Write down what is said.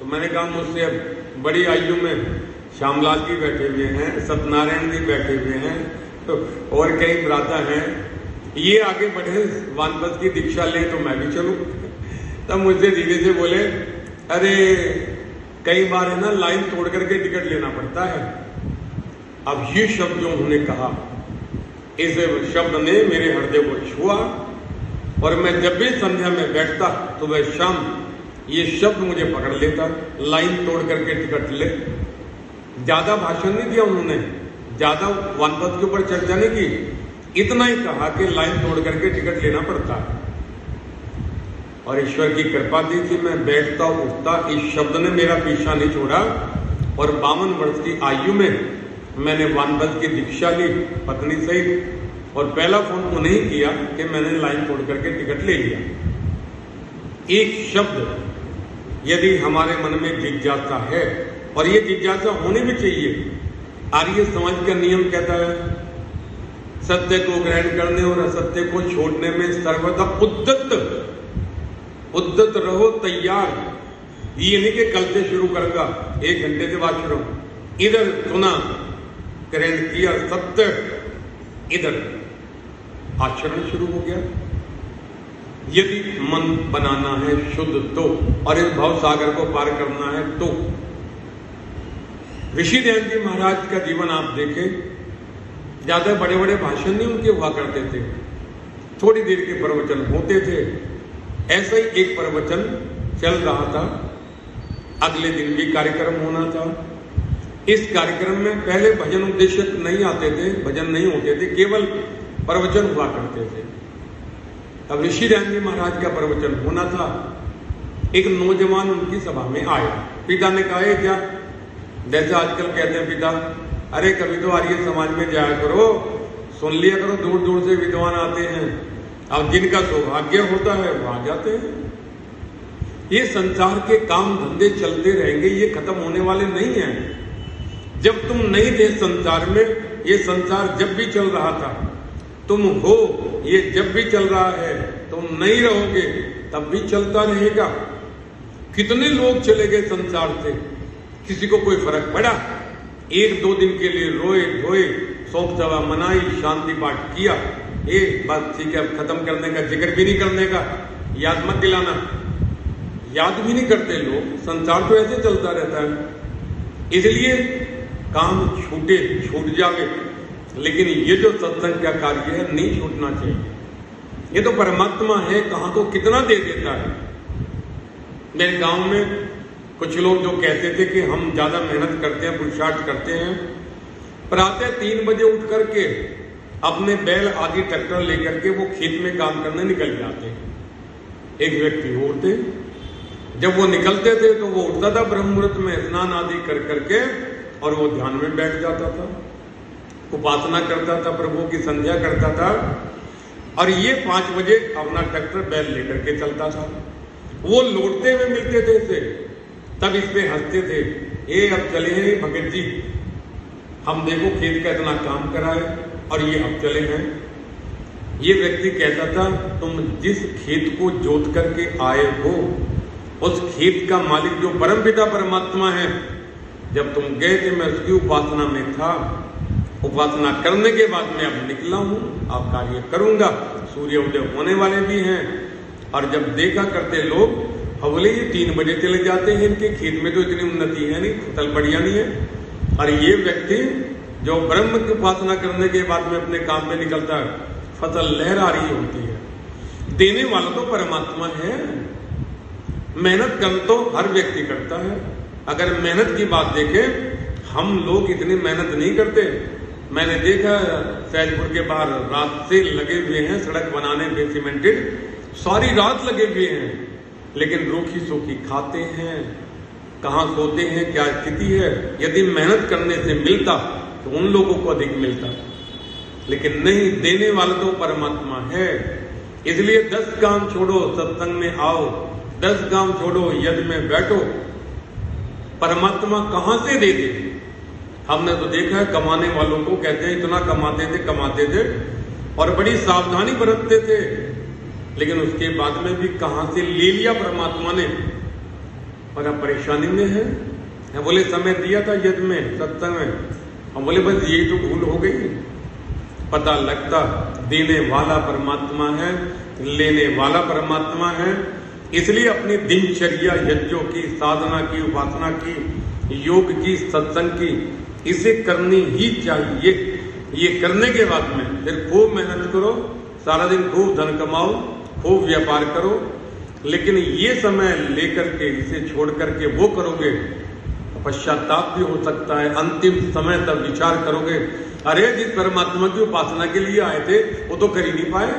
तो मैंने कहा मुझसे अब बड़ी आयु में श्यामलाल जी बैठे हुए हैं, सत्यनारायण जी बैठे हुए हैं, तो और कई भ्राता हैं, ये आगे बढ़े वानप्रस्थ की दीक्षा ले तो मैं भी चलूं। तब मुझसे धीरे से बोले, अरे कई बार है ना लाइन तोड़ करके टिकट लेना पड़ता है। अब ये शब्द जो उन्होंने कहा, इस शब्द ने मेरे हृदय को छुआ और मैं जब भी संध्या में बैठता तो वह शाम ये शब्द मुझे पकड़ लेता, लाइन तोड़ करके टिकट ले। ज्यादा भाषण नहीं दिया उन्होंने, ज्यादा वानप्रस्थ के ऊपर चर्चा नहीं की, इतना ही कहा कि लाइन तोड़ करके टिकट लेना पड़ता है। और ईश्वर की कृपा थी कि मैं बैठता उठता, इस शब्द ने मेरा पीछा नहीं छोड़ा और 52 वर्ष की आयु में मैंने वानप्रस्थ की दीक्षा ली पत्नी सहित, और पहला फोन उन्हें किया कि मैंने लाइन तोड़ करके टिकट ले लिया। एक शब्द यदि हमारे मन में जिज्ञासा है, और ये जिज्ञासा होनी भी चाहिए, आर्य समाज का नियम कहता है सत्य को ग्रहण करने और असत्य को छोड़ने में सर्वदा उद्दत रहो, तैयार। ये नहीं कि कल से शुरू करूंगा, 1 घंटे से बाद शुरू, इधर सुना, ग्रहण किया सत्य, इधर आचरण शुरू हो गया। यदि मन बनाना है शुद्ध तो, और इस भव सागर को पार करना है तो। ऋषि ध्यान जी महाराज का जीवन आप देखें, ज्यादा बड़े बड़े भाषण नहीं उनके हुआ करते थे, थोड़ी देर के प्रवचन होते थे। ऐसा ही एक प्रवचन चल रहा था, अगले दिन भी कार्यक्रम होना था। इस कार्यक्रम में पहले भजन उपदेशक नहीं आते थे, भजन नहीं होते थे, केवल प्रवचन हुआ करते थे। अब ऋषि ध्यान जी महाराज का प्रवचन होना था। एक नौजवान उनकी सभा में आया, पिता ने कहा क्या, जैसे आजकल कहते हैं पिता, अरे कभी तो आर्य समाज में जाया करो, सुन लिया करो, दूर दूर से विद्वान आते हैं, अब जिनका सौभाग्य होता है वो आ जाते हैं। ये संसार के काम धंधे चलते रहेंगे, ये खत्म होने वाले नहीं हैं। जब तुम नहीं थे संसार में, ये संसार जब भी चल रहा था, तुम हो, ये जब भी चल रहा है, तुम नहीं रहोगे तब भी चलता रहेगा। कितने लोग चले गए संसार से, किसी को कोई फर्क पड़ा? 1-2 दिन के लिए रोए धोए, शोक सभा मनाई, शांति पाठ किया, एक बात ठीक है, खत्म करने का, जिक्र भी नहीं करने का, याद मत दिलाना, याद भी नहीं करते लोग। संसार तो ऐसे चलता रहता है। इसलिए काम छूट जावे, लेकिन ये जो सत्संग का कार्य है नहीं छूटना चाहिए। ये तो परमात्मा है, कहां को कितना दे देता है। मेरे गांव में कुछ लोग जो कहते थे कि हम ज्यादा मेहनत करते हैं, पुरुषार्थ करते हैं, प्रातः 3 बजे उठ करके अपने बैल आदि ट्रैक्टर लेकर के वो खेत में काम करने निकल जाते हैं। एक व्यक्ति और थे, जब वो निकलते थे तो वो उठता था ब्रह्म मुहूर्त में, स्नान आदि कर करके, और वो ध्यान में बैठ जाता था, उपासना करता था, प्रभु की संध्या करता था। और ये 5 बजे अपना ट्रैक्टर बैल लेकर के चलता था। वो लौटते हुए मिलते थे इसे, तब इस पे हंसते थे, ये अब चले हैं भगत जी, हम देखो खेत का इतना काम कराए और ये अब चले हैं। ये व्यक्ति कहता था, तुम जिस खेत को जोत करके आए हो, उस खेत का मालिक जो परमपिता परमात्मा है, जब तुम गए थे मैं उसकी उपासना में था, उपासना करने के बाद मैं अब निकला हूं, आप कार्य करूंगा, सूर्य उदय होने वाले भी हैं। और जब देखा करते लोग, बोले ये 3 बजे चले जाते हैं, इनके खेत में तो इतनी उन्नति है नहीं, फसल बढ़िया नहीं है। और ये व्यक्ति जो ब्रह्म की उपासना करने के बाद में अपने काम पे निकलता है, फसल लहरा रही होती है। देने वाला तो परमात्मा है, मेहनत कर तो हर व्यक्ति करता है। अगर मेहनत की बात देखें, हम लोग इतनी मेहनत नहीं करते। मैंने देखा सैदपुर के बाहर रात से लगे हुए हैं सड़क बनाने पे, सीमेंटेड, सारी रात लगे हुए हैं, लेकिन रूखी सूखी खाते हैं, कहाँ सोते हैं, क्या स्थिति है। यदि मेहनत करने से मिलता तो उन लोगों को अधिक मिलता, लेकिन नहीं, देने वाला तो परमात्मा है। इसलिए 10 काम छोड़ो सत्संग में आओ, 10 काम छोड़ो यज्ञ में बैठो। परमात्मा कहां से देते? हमने तो देखा है कमाने वालों को, कहते हैं इतना कमाते थे और बड़ी सावधानी बरतते थे, लेकिन उसके बाद में भी कहां से ले लिया परमात्मा ने। और अब परेशानी में है। बोले समय दिया था यज्ञ में, सत्संग में, हम बोले बस यही तो भूल हो गई। पता लगता देने वाला परमात्मा है, लेने वाला परमात्मा है। इसलिए अपनी दिनचर्या यज्ञों की, साधना की, उपासना की, योग की, सत्संग की, इसे करनी ही चाहिए। ये करने के बाद में फिर खूब मेहनत करो, सारा दिन खूब धन कमाओ, खूब व्यापार करो, लेकिन ये समय लेकर के, इसे छोड़ करके वो करोगे, पश्चाताप भी हो सकता है। अंतिम समय तक विचार करोगे, अरे जिस परमात्मा की उपासना के लिए आए थे वो तो कर ही नहीं पाए।